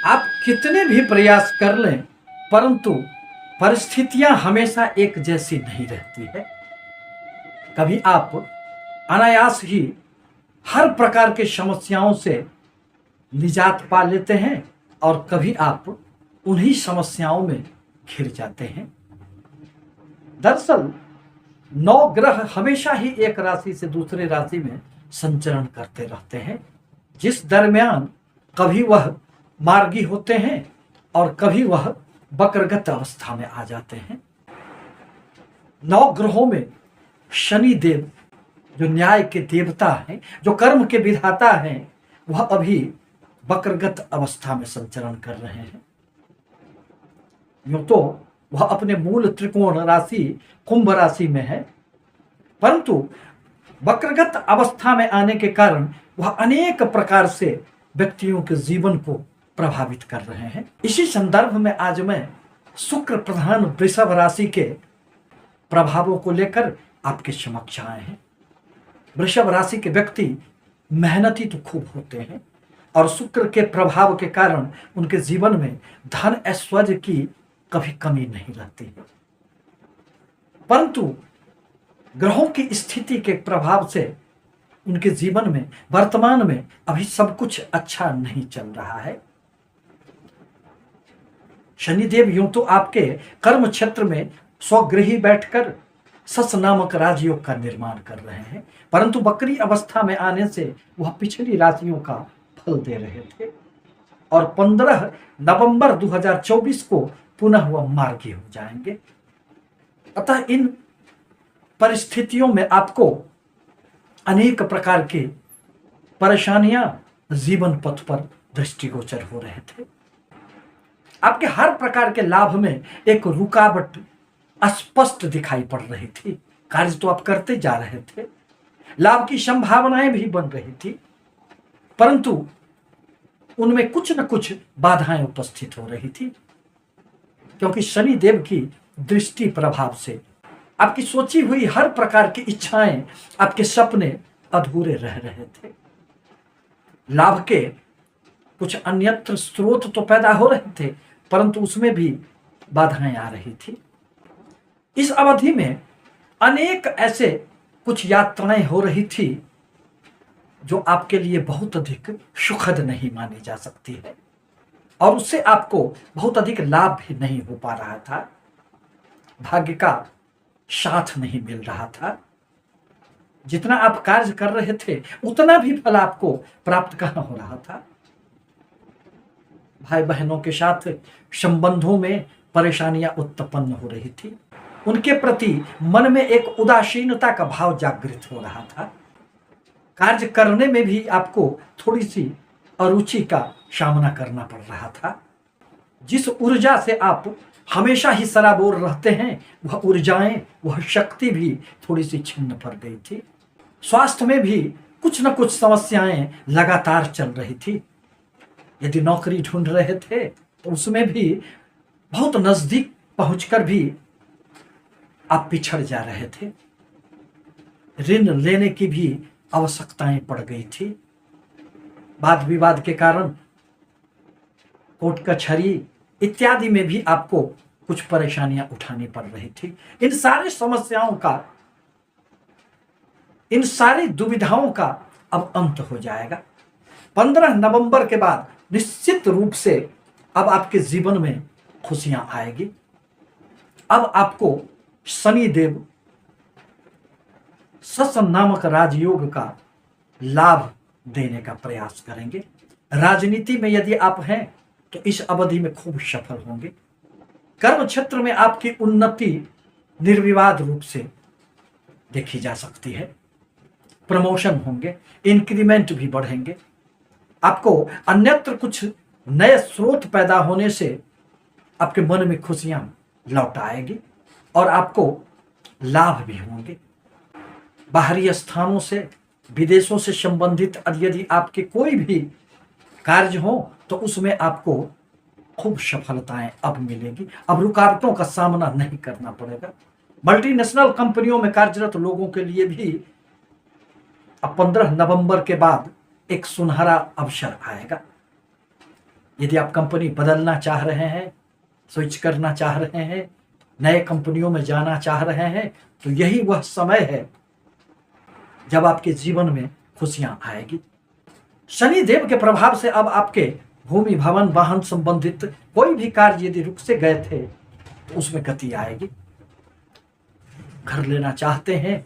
आप कितने भी प्रयास कर लें, परंतु परिस्थितियां हमेशा एक जैसी नहीं रहती है। कभी आप अनायास ही हर प्रकार की समस्याओं से निजात पा लेते हैं और कभी आप उन्हीं समस्याओं में घिर जाते हैं। दरअसल 9 ग्रह हमेशा ही एक राशि से दूसरे राशि में संचरण करते रहते हैं, जिस दरमियान कभी वह मार्गी होते हैं और कभी वह वक्रगत अवस्था में आ जाते हैं। 9 ग्रहों में शनि देव जो न्याय के देवता हैं, जो कर्म के विधाता हैं, वह अभी वक्रगत अवस्था में संचरण कर रहे हैं। यूं तो वह अपने मूल त्रिकोण राशि कुंभ राशि में है, परंतु वक्रगत अवस्था में आने के कारण वह अनेक प्रकार से व्यक्तियों के जीवन को प्रभावित कर रहे हैं। इसी संदर्भ में आज मैं शुक्र प्रधान वृषभ राशि के प्रभावों को लेकर आपके समक्ष आए हैं। वृषभ राशि के व्यक्ति मेहनती तो खूब होते हैं और शुक्र के प्रभाव के कारण उनके जीवन में धन ऐश्वर्य की कभी कमी नहीं रहती है, परंतु ग्रहों की स्थिति के प्रभाव से उनके जीवन में वर्तमान में अभी सब कुछ अच्छा नहीं चल रहा है। शनिदेव यूं तो आपके कर्म क्षेत्र में स्वगृही बैठकर सस नामक राजयोग का निर्माण कर रहे हैं, परंतु वक्री अवस्था में आने से वह पिछली राशियों का फल दे रहे थे और 15 नवंबर 2024 को पुनः वह मार्गी हो जाएंगे। अतः इन परिस्थितियों में आपको अनेक प्रकार की परेशानियां जीवन पथ पर दृष्टिगोचर हो रहे थे। आपके हर प्रकार के लाभ में एक रुकावट स्पष्ट दिखाई पड़ रही थी। कार्य तो आप करते जा रहे थे, लाभ की संभावनाएं भी बन रही थी, परंतु उनमें कुछ न कुछ बाधाएं उपस्थित हो रही थी, क्योंकि शनि देव की दृष्टि प्रभाव से आपकी सोची हुई हर प्रकार की इच्छाएं, आपके सपने अधूरे रह रहे थे। लाभ के कुछ अन्यत्र स्रोत तो पैदा हो रहे थे, परंतु उसमें भी बाधाएं आ रही थी। इस अवधि में अनेक ऐसे कुछ यात्राएं हो रही थी जो आपके लिए बहुत अधिक सुखद नहीं मानी जा सकती है और उससे आपको बहुत अधिक लाभ भी नहीं हो पा रहा था। भाग्य का साथ नहीं मिल रहा था। जितना आप कार्य कर रहे थे उतना भी फल आपको प्राप्त कहां हो रहा था। भाई बहनों के साथ संबंधों में परेशानियां उत्पन्न हो रही थी। उनके प्रति मन में एक उदासीनता का भाव जागृत हो रहा था। कार्य करने में भी आपको थोड़ी सी अरुचि का सामना करना पड़ रहा था। जिस ऊर्जा से आप हमेशा ही सराबोर रहते हैं, वह ऊर्जाएं, वह शक्ति भी थोड़ी सी छिन्न पड़ गई थी। स्वास्थ्य में भी कुछ न कुछ समस्याएं लगातार चल रही थी। यदि नौकरी ढूंढ रहे थे तो उसमें भी बहुत नजदीक पहुंचकर भी आप पिछड़ जा रहे थे। ऋण लेने की भी आवश्यकताएं पड़ गई थी। वाद विवाद के कारण कोर्ट कचहरी इत्यादि में भी आपको कुछ परेशानियां उठानी पड़ रही थी। इन सारी समस्याओं का, इन सारी दुविधाओं का अब अंत हो जाएगा। 15 नवंबर के बाद निश्चित रूप से अब आपके जीवन में खुशियां आएगी। अब आपको शनि देव सस नामक राजयोग का लाभ देने का प्रयास करेंगे। राजनीति में यदि आप हैं तो इस अवधि में खूब सफल होंगे। कर्म क्षेत्र में आपकी उन्नति निर्विवाद रूप से देखी जा सकती है। प्रमोशन होंगे, इंक्रीमेंट भी बढ़ेंगे। आपको अन्यत्र कुछ नए स्रोत पैदा होने से आपके मन में खुशियां लौट आएगी और आपको लाभ भी होंगे। बाहरी स्थानों से, विदेशों से संबंधित यदि आपके कोई भी कार्य हो तो उसमें आपको खूब सफलताएं अब मिलेगी। अब रुकावटों का सामना नहीं करना पड़ेगा। मल्टीनेशनल कंपनियों में कार्यरत लोगों के लिए भी अब 15 नवंबर के बाद एक सुनहरा अवसर आएगा। यदि आप कंपनी बदलना चाह रहे हैं, स्विच करना चाह रहे हैं, नए कंपनियों में जाना चाह रहे हैं, तो यही वह समय है जब आपके जीवन में खुशियां आएगी। शनि देव के प्रभाव से अब आपके भूमि, भवन, वाहन संबंधित कोई भी कार्य यदि रुक से गए थे तो उसमें गति आएगी। घर लेना चाहते हैं,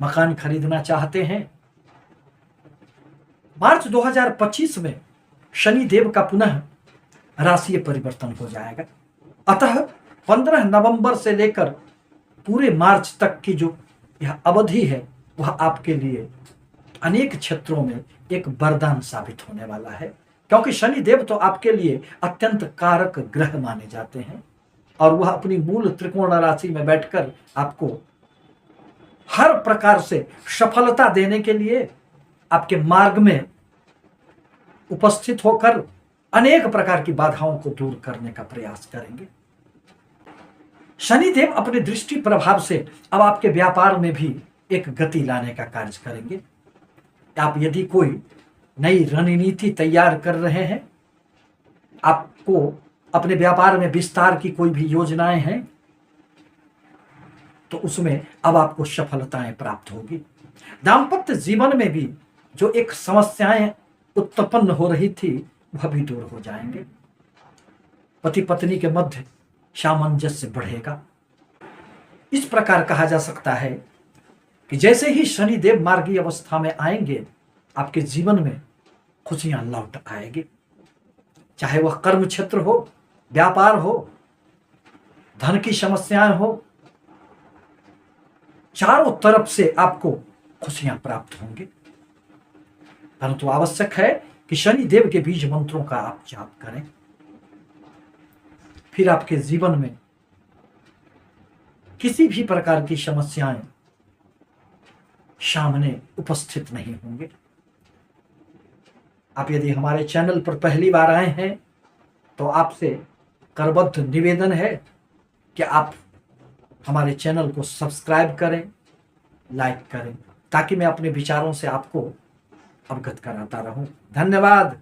मकान खरीदना चाहते हैं, मार्च 2025 में शनि देव का पुनः राशि परिवर्तन हो जाएगा। अतः 15 नवंबर से लेकर पूरे मार्च तक की जो यह अवधि है वह आपके लिए अनेक क्षेत्रों में एक वरदान साबित होने वाला है, क्योंकि शनि देव तो आपके लिए अत्यंत कारक ग्रह माने जाते हैं और वह अपनी मूल त्रिकोण राशि में बैठकर आपको हर प्रकार से सफलता देने के लिए आपके मार्ग में उपस्थित होकर अनेक प्रकार की बाधाओं को दूर करने का प्रयास करेंगे। शनिदेव अपने दृष्टि प्रभाव से अब आपके व्यापार में भी एक गति लाने का कार्य करेंगे। आप यदि कोई नई रणनीति तैयार कर रहे हैं, आपको अपने व्यापार में विस्तार की कोई भी योजनाएं हैं, तो उसमें अब आपको सफलताएं प्राप्त होगी। दाम्पत्य जीवन में भी जो एक समस्याएं उत्पन्न हो रही थी वह भी दूर हो जाएंगे। पति पत्नी के मध्य सामंजस्य बढ़ेगा। इस प्रकार कहा जा सकता है कि जैसे ही शनि देव मार्गी अवस्था में आएंगे, आपके जीवन में खुशियां लौट आएगी। चाहे वह कर्म क्षेत्र हो, व्यापार हो, धन की समस्याएं हो, चारों तरफ से आपको खुशियां प्राप्त होंगी। परंतु आवश्यक है कि शनि देव के बीज मंत्रों का आप जाप करें, फिर आपके जीवन में किसी भी प्रकार की समस्याएं सामने उपस्थित नहीं होंगे। आप यदि हमारे चैनल पर पहली बार आए हैं तो आपसे करबद्ध निवेदन है कि आप हमारे चैनल को सब्सक्राइब करें, लाइक करें, ताकि मैं अपने विचारों से आपको अवगत कराता रहूं। धन्यवाद।